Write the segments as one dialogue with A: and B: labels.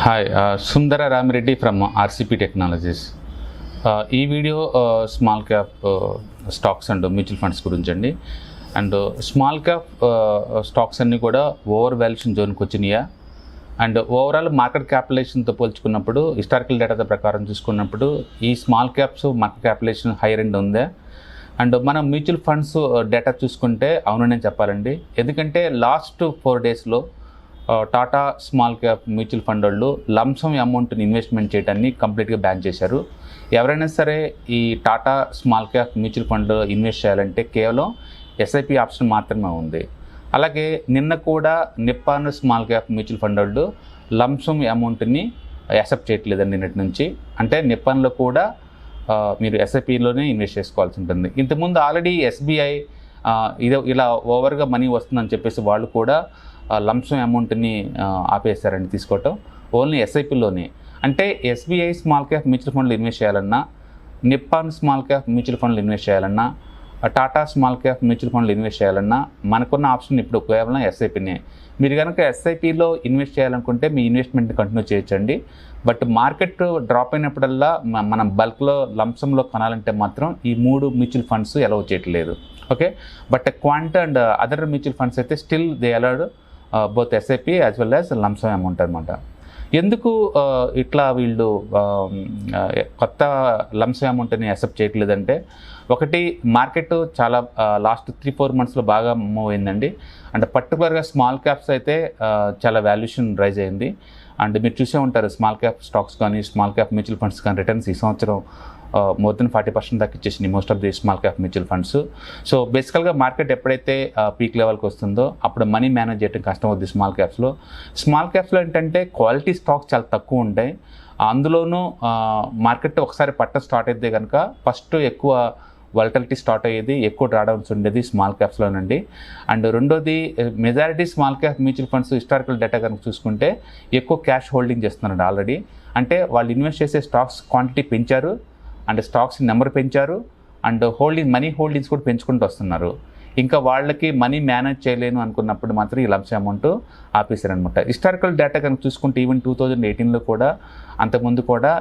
A: Hi, Sundara Rami Reddy from RCP Technologies. ఈ video small cap stocks and mutual funds గురించి అండి. And small cap stocks అన్నీ కూడా over valuation జోన్కి వచ్చినాయా, అండ్ ఓవరాల్ మార్కెట్ క్యాపిటలైజేషన్తో పోల్చుకున్నప్పుడు హిస్టారికల్ డేటా ప్రకారం చూసుకున్నప్పుడు ఈ small caps market capitalization higher end ఉందా. అండ్ మనం మ్యూచువల్ ఫండ్స్ డేటా చూసుకుంటే అవుననే చెప్పాలండి. ఎందుకంటే లాస్ట్ 4 డేస్లో Tata small cap mutual fund వాళ్ళు లంసమ్ అమౌంట్ని ఇన్వెస్ట్మెంట్ చేయడాన్ని కంప్లీట్గా బ్యాన్ చేశారు. ఎవరైనా సరే ఈ Tata small cap mutual fund invest చేయాలంటే కేవలం ఎస్ఐపి ఆప్షన్ మాత్రమే ఉంది. అలాగే నిన్న కూడా Nippon small cap mutual fund వాళ్ళు లంసమ్ అమౌంట్ని యాక్సెప్ట్ చేయట్లేదండి నిన్నటి నుంచి. అంటే నిప్పాన్లో కూడా మీరు ఎస్ఐపిలోనే ఇన్వెస్ట్ చేసుకోవాల్సి ఉంటుంది. ఇంతకుముందు ఆల్రెడీ ఎస్బీఐ ఇలా ఓవర్గా మనీ వస్తుందని చెప్పేసి వాళ్ళు కూడా లంసమ్ అమౌంట్ని ఆపేస్తారండి తీసుకోవటం, ఓన్లీ ఎస్ఐపిలోనే. అంటే ఎస్బీఐ స్మాల్ క్యాప్ మ్యూచువల్ ఫండ్లు ఇన్వెస్ట్ చేయాలన్నా, నిప్పాన్ స్మాల్ క్యాప్ మ్యూచువల్ ఫండ్లు ఇన్వెస్ట్ చేయాలన్నా, టాటా స్మాల్ క్యాప్ మ్యూచువల్ ఫండ్లు ఇన్వెస్ట్ చేయాలన్నా మనకున్న ఆప్షన్ ఇప్పుడు కేవలం ఎస్ఐపినే. మీరు కనుక ఎస్ఐపిలో ఇన్వెస్ట్ చేయాలనుకుంటే మీ ఇన్వెస్ట్మెంట్ కంటిన్యూ చేయొచ్చండి. బట్ మార్కెట్ డ్రాప్ అయినప్పుడల్లా మనం బల్క్లో లంసంలో కొనాలంటే మాత్రం ఈ 3 మ్యూచువల్ ఫండ్స్ అలౌ చేయట్లేదు. Okay, but quant and other mutual funds అయితే still they allowed both SIP as well as lump sum amount అనమాట. ఎందుకు ఇట్లా వీళ్ళు కొత్త లంసమ్ అమౌంట్ని యాక్సెప్ట్ చేయట్లేదంటే, ఒకటి మార్కెట్ చాలా లాస్ట్ 3-4 మంత్స్లో బాగా మూవ్ అయిందండి. అండ్ పర్టికులర్గా స్మాల్ క్యాప్స్ అయితే చాలా వాల్యుయేషన్ రైజ్ అయింది. అండ్ మీరు చూసే ఉంటారు స్మాల్ క్యాప్ స్టాక్స్ కానీ స్మాల్ క్యాప్ మ్యూచువల్ ఫండ్స్ కానీ రిటర్న్స్ ఈ సంవత్సరం మోర్ దెన్ 40% దాకా ఇచ్చేసింది most of the small cap mutual funds. So బేసికల్గా మార్కెట్ ఎప్పుడైతే పీక్ లెవెల్కి వస్తుందో అప్పుడు మనీ మేనేజ్ చేయడం కష్టం అవుతుంది స్మాల్ క్యాప్స్లో. స్మాల్ క్యాప్స్లో ఏంటంటే క్వాలిటీ స్టాక్స్ చాలా తక్కువ ఉంటాయి. అందులోనూ మార్కెట్ ఒకసారి స్టార్ట్ అయితే కనుక ఫస్ట్ ఎక్కువ వాలటిలిటీ స్టార్ట్ అయ్యేది, ఎక్కువ డ్రాడౌన్స్ ఉండేది స్మాల్ క్యాప్స్లోనండి. అండ్ రెండోది majority small cap mutual funds historical data కనుక చూసుకుంటే ఎక్కువ క్యాష్ హోల్డింగ్ చేస్తున్నారండి ఆల్రెడీ. అంటే వాళ్ళు ఇన్వెస్ట్ చేసే స్టాక్స్ క్వాంటిటీ పెంచారు, అండ్ స్టాక్స్ నెంబర్ పెంచారు, అండ్ మనీ హోల్డింగ్స్ కూడా పెంచుకుంటూ వస్తున్నారు. ఇంకా వాళ్ళకి మనీ మేనేజ్ చేయలేను అనుకున్నప్పుడు మాత్రం ఈ లంసమ్ అమౌంట్ ఆపేశారనమాట. హిస్టారికల్ డేటా కనుక చూసుకుంటే ఈవెన్ 2018లో కూడా అంతకుముందు కూడా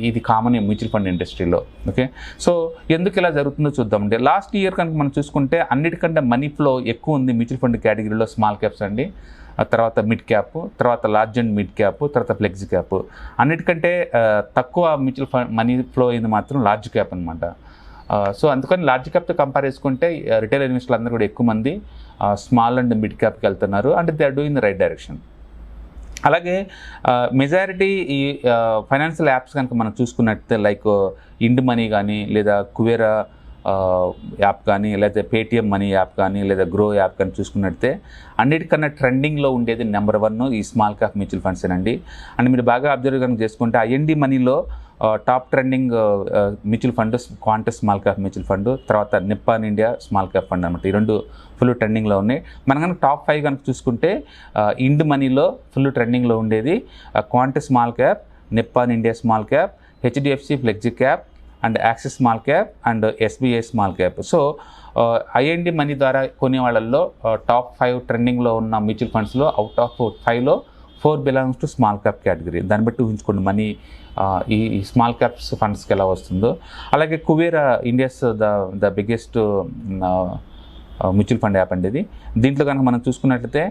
A: ఇది కామన్ మ్యూచువల్ ఫండ్ ఇండస్ట్రీలో. ఓకే, సో ఎందుకు ఇలా జరుగుతుందో చూద్దామండి. లాస్ట్ ఇయర్ కనుక మనం చూసుకుంటే అన్నిటికంటే మనీ ఫ్లో ఎక్కువ ఉంది మ్యూచువల్ ఫండ్ కేటగిరీలో స్మాల్ క్యాప్స్ అండి, తర్వాత మిడ్ క్యాప్, తర్వాత లార్జ్ అండ్ మిడ్ క్యాప్, తర్వాత ఫ్లెక్సీ క్యాప్. అన్నిటికంటే తక్కువ మ్యూచువల్ ఫండ్ మనీ ఫ్లో అయింది మాత్రం లార్జ్ క్యాప్ అనమాట. సో అందుకని లార్జ్ క్యాప్తో కంపేర్ చేసుకుంటే రిటైల్ ఇన్వెస్టర్లు అందరూ కూడా ఎక్కువ మంది స్మాల్ అండ్ మిడ్ క్యాప్కి వెళ్తున్నారు, and they are doing the right direction. అలాగే మెజారిటీ ఈ ఫైనాన్షియల్ యాప్స్ కనుక మనం చూసుకున్నట్లయితే లైక్ ఇండ్ మనీ కానీ, లేదా కువేరా యాప్ కానీ, లేదా పేటిఎం మనీ యాప్ కానీ, లేదా గ్రో యాప్ కానీ చూసుకున్నట్టే అన్నిటికన్నా ట్రెండింగ్లో ఉండేది నెంబర్ 1 ఈ స్మాల్ క్యాప్ మ్యూచువల్ ఫండ్స్ అండి. అండ్ మీరు బాగా అబ్జర్వ్ కనుక చేసుకుంటే ఐఎన్డి మనీలో top trending mutual fund quant small cap mutual fund, తర్వాత Nippon India small cap fund అనమాట. ఈ 2 ఫుల్ ట్రెండింగ్లో ఉన్నాయి. మనం కనుక టాప్ 5 కనుక చూసుకుంటే ఇండ్ మనీలో ఫుల్ ట్రెండింగ్లో ఉండేది quant small cap, Nippon India small cap, HDFC flexi cap, and Axis small cap, and SBI small cap. So IND money ద్వారా కొనే వాళ్ళల్లో టాప్ 5 ట్రెండింగ్లో ఉన్న మ్యూచువల్ ఫండ్స్లో అవుట్ ఆఫ్ 5లో 4 belongs to small cap category. దాన్ని బట్టి ఊహించుకోండి మనీ ఈ స్మాల్ క్యాప్స్ ఫండ్స్కి ఎలా వస్తుందో. అలాగే Kuvera India's the biggest mutual fund app అండి ఇది. దీంట్లో కనుక మనం చూసుకున్నట్లయితే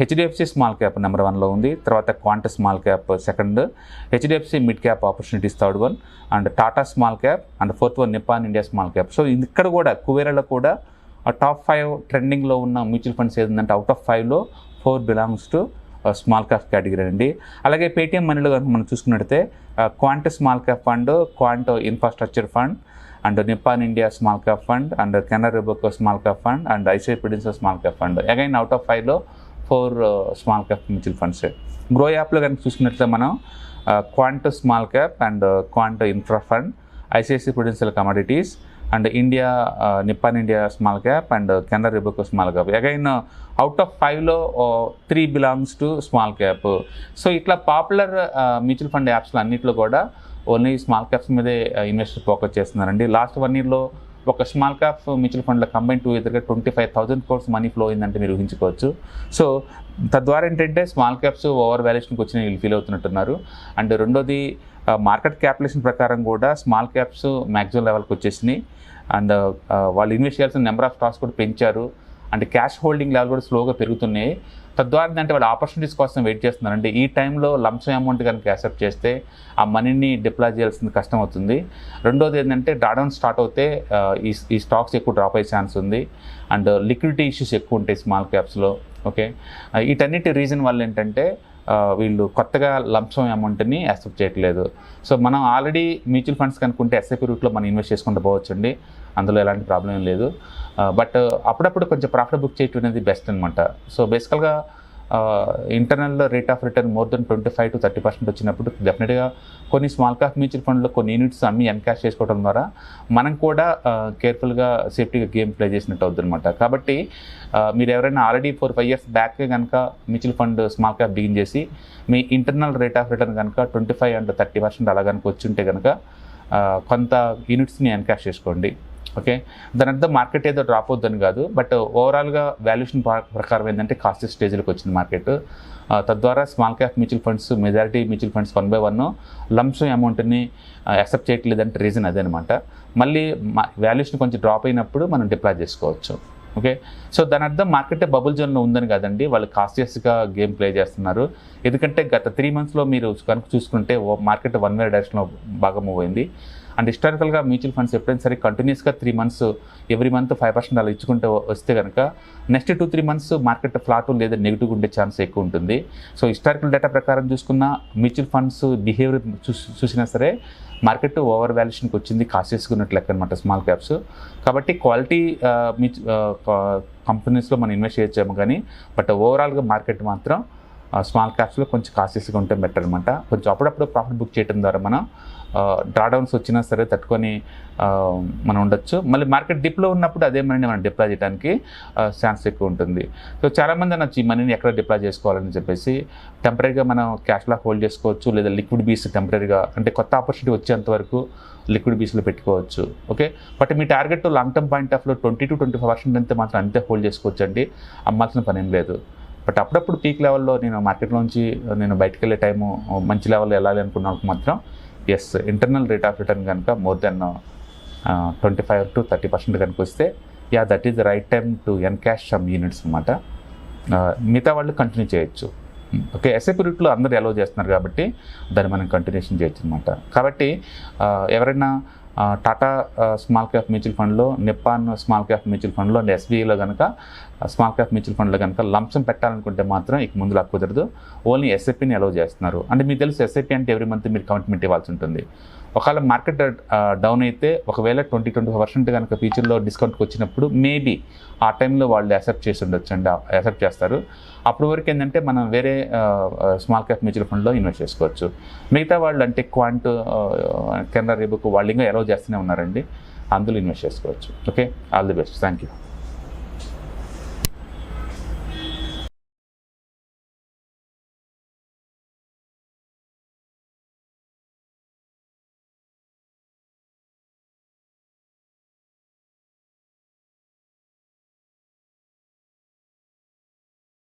A: హెచ్డిఎఫ్సి స్మాల్ క్యాప్ నెంబర్ 1లో ఉంది, తర్వాత quant small cap second, HDFC mid cap opportunities third one, and Tata small cap, and 4th one Nippon India small cap. So ఇక్కడ కూడా కువేరాలో కూడా టాప్ 5 ట్రెండింగ్లో ఉన్న మ్యూచువల్ ఫండ్స్ ఏదంటే అవుట్ ఆఫ్ 5లో 4 belongs to small cap category అండి. అలాగే పేటిఎం మనీలో కనుక మనం చూసుకున్నట్లయితే quant small cap fund, quant infrastructure fund, and Nippon India small cap fund, and Canara Robeco small cap fund, and ICI prudential small cap fund. Again out of 5లో 4 small cap mutual funds. Groww యాప్లో కనుక చూసుకున్నట్లయితే మనం quant small cap, and quant infra fund, ICICI prudential commodities, and India Nippon India small cap, and Canara Robeco small cap. Again out of 5లో 3 belongs to small cap. So ఇట్లా popular mutual fund యాప్స్లో అన్నింటిలో కూడా only small caps మీదే investor focus చేస్తున్నారండి. Last 1 ఇయర్లో ఒక small cap mutual ఫండ్లో కంబైన్ 2 ఎదురుగా 25,000 crores మనీ ఫ్లో అయిందంటే మీరు ఊహించుకోవచ్చు. సో తద్వారా ఏంటంటే స్మాల్ క్యాప్స్ ఓవర్ వాల్యుయేషన్కి వచ్చిన వీళ్ళు ఫీల్ అవుతున్నట్టున్నారు. అండ్ రెండోది మార్కెట్ క్యాపిటలేషన్ ప్రకారం కూడా స్మాల్ క్యాప్స్ మ్యాక్సిమం లెవెల్కి వచ్చేసినాయి. అండ్ వాళ్ళు ఇన్వెస్ట్ చేయాల్సిన నెంబర్ ఆఫ్ స్టాక్స్ కూడా పెంచారు. అండ్ క్యాష్ హోల్డింగ్ లెవెల్ కూడా స్లోగా పెరుగుతున్నాయి. తద్వారా అంటే వాళ్ళు ఆపర్చునిటీస్ కోసం వెయిట్ చేస్తున్నారు. అంటే ఈ టైంలో లంప్సమ్ అమౌంట్ కనుక యాక్సెప్ట్ చేస్తే ఆ మనీని డిప్లాయ్ చేయాల్సింది కష్టం అవుతుంది. రెండోది ఏంటంటే డ్రాడౌన్ స్టార్ట్ అవుతే ఈ స్టాక్స్ ఎక్కువ డ్రాప్ అయ్యే ఛాన్స్ ఉంది. అండ్ లిక్విడిటీ ఇష్యూస్ ఎక్కువ ఉంటాయి స్మాల్ క్యాప్స్లో. ఓకే, వీటన్నిటి రీజన్ వల్ల ఏంటంటే వీళ్ళు కొత్తగా లంప్సమ్ అమౌంట్ని యాక్సెప్ట్ చేయట్లేదు. సో మనం ఆల్రెడీ మ్యూచువల్ ఫండ్స్ కనుక్కుంటే ఎస్ఐపి రూట్లో మనం ఇన్వెస్ట్ చేసుకుంటూ పోవచ్చండి, అందులో ఎలాంటి ప్రాబ్లం ఏం లేదు. బట్ అప్పుడప్పుడు కొంచెం ప్రాఫిట్ బుక్ చేయటం అనేది బెస్ట్ అనమాట. సో బేసికల్గా internal rate of return more than 25 to 30% వచ్చినప్పుడు డెఫినెట్గా కొన్ని స్మాల్ క్యాప్ మ్యూచువల్ ఫండ్లో కొన్ని యూనిట్స్ అమ్మి ఎన్కాష్ చేసుకోవడం ద్వారా మనం కూడా కేర్ఫుల్గా సేఫ్టీగా గేమ్ ప్లే చేసినట్టు అవుతుంది అనమాట. కాబట్టి మీరు ఎవరైనా ఆల్రెడీ 4-5 years బ్యాక్ కనుక mutual fund small cap begin చేసి మీ ఇంటర్నల్ రేట్ ఆఫ్ రిటర్న్ కనుక 25 and 30% అలా కనుక వచ్చి ఉంటే కనుక కొంత యూనిట్స్ని ఎన్కాష్ చేసుకోండి. ఓకే, దాని అర్థం మార్కెట్ ఏదో డ్రాప్ అవుతుందని కాదు, బట్ ఓవరాల్గా వాల్యుయేషన్ ప్రకారం ఏంటంటే కాస్ట్ స్టేజ్లకు వచ్చింది మార్కెట్. తద్వారా small cap mutual funds majority mutual funds 1/1 lump sum అమౌంట్ని యాక్సెప్ట్ చేయట్లేదంటే రీజన్ అదే అనమాట. మళ్ళీ వాల్యుయేషన్ కొంచెం డ్రాప్ అయినప్పుడు మనం డిప్లాయ్ చేసుకోవచ్చు. ఓకే, సో దాని అర్థం మార్కెట్ బబుల్ జోన్లో ఉందని కాదండి, వాళ్ళు కాన్షియస్గా గేమ్ ప్లే చేస్తున్నారు. ఎందుకంటే గత 3 monthsలో మీరు కనుక చూసుకుంటే మార్కెట్ వన్ వే డైరెక్షన్లో బాగా మూవ్ అయింది. అండ్ హిస్టారికల్గా మ్యూచువల్ ఫండ్స్ ఎప్పుడైనా సరే కంటిన్యూస్గా 3 months ఎవ్రీ మంత్ 5% అలా ఇచ్చుకుంటూ వస్తే కనుక నెక్స్ట్ 2-3 months మార్కెట్ ఫ్లాట్ లేదా నెగిటివ్గా ఉండే ఛాన్స్ ఎక్కువ ఉంటుంది. సో హిస్టారికల్ డేటా ప్రకారం చూసుకున్న మ్యూచువల్ ఫండ్స్ బిహేవియర్ చూసినా సరే మార్కెట్ ఓవర్ వాల్యుయేషన్కి వచ్చింది, కాన్షియస్గా ఉన్నట్లు లెక్క అనమాట స్మాల్ క్యాప్స్. కాబట్టి క్వాలిటీ కంపెనీస్లో మనం ఇన్వెస్ట్ చేయొచ్చాము కానీ బట్ ఓవరాల్గా మార్కెట్ మాత్రం స్మాల్ క్యాప్స్లో కొంచెం కాన్షియస్గా ఉంటే బెటర్ అనమాట. కొంచెం అప్పుడప్పుడు ప్రాఫిట్ బుక్ చేయడం ద్వారా మనం డ్రాడౌన్స్ వచ్చినా సరే తట్టుకొని మనం ఉండొచ్చు. మళ్ళీ మార్కెట్ డిప్లో ఉన్నప్పుడు అదే మనీని మనం డిప్లాయ్ చేయడానికి ఛాన్స్ ఎక్కువ ఉంటుంది. సో చాలామంది అనొచ్చు ఈ మనీని ఎక్కడ డిప్లాయ్ చేసుకోవాలని చెప్పేసి టెంపరీగా మనం క్యాష్లో హోల్డ్ చేసుకోవచ్చు, లేదా లిక్విడ్ బీస్ టెంపరీగా అంటే కొత్త ఆపర్చునిటీ వచ్చేంత వరకు లిక్విడ్ బీస్లో పెట్టుకోవచ్చు. Okay, but me target long term point of లో 20 to 25% అంతే మాత్రం అంతే హోల్డ్ చేసుకోవచ్చు అండి, అమ్మాల్సిన పని ఏం లేదు. బట్ అప్పుడప్పుడు పీక్ లెవెల్లో నేను మార్కెట్లోంచి నేను బయటకు వెళ్ళే టైము మంచి లెవెల్లో వెళ్ళాలి అనుకున్నప్పుడు మాత్రం as internal rate of return కనుక మోర్ దెన్ 25 to 30% కనుక వస్తే that is the right time to encash some units అనమాట. మిగతా వాళ్ళు కంటిన్యూ చేయొచ్చు. ఓకే, ఎస్ఐపి రూట్లో అందరూ అలౌ చేస్తున్నారు కాబట్టి దాన్ని మనం కంటిన్యూషన్ చేయొచ్చు అనమాట. కాబట్టి ఎవరైనా టాటా స్మాల్ క్యాప్ మ్యూచువల్ ఫండ్లో, నిప్పాన్ స్మాల్ క్యాప్ మ్యూచువల్ ఫండ్లో అండ్ ఎస్బీఐలో కనుక స్మాల్ క్యాప్ మ్యూచువల్ ఫండ్లో కనుక లంప్సమ్ పెట్టాలనుకుంటే మాత్రం ఇక ముందు లాగా కుదరదు, ఓన్లీ ఎస్ఐపిని అలౌ చేస్తున్నారు. అంటే మీకు తెలుసు ఎస్ఐపి అంటే ఎవ్రీ మంత్ మీరు కమిట్మెంట్ ఇవ్వాల్సి ఉంటుంది. ఒకవేళ మార్కెట్ డౌన్ అయితే ఒకవేళ 20-25% కనుక ఫ్యూచర్లో డిస్కౌంట్కి వచ్చినప్పుడు మేబీ ఆ టైంలో వాళ్ళు యాక్సెప్ట్ చేసి ఉండొచ్చు అండి, యాక్సెప్ట్ చేస్తారు. అప్పటి వరకు ఏంటంటే మనం వేరే స్మాల్ క్యాప్ మ్యూచువల్ ఫండ్లో ఇన్వెస్ట్ చేసుకోవచ్చు. మిగతా వాళ్ళు అంటే క్వాంట్, కెనరా రేబుక్ వాళ్ళు ఇంకా అలౌ చేస్తూనే ఉన్నారండి, అందులో ఇన్వెస్ట్ చేసుకోవచ్చు. Okay, all the best, thank you.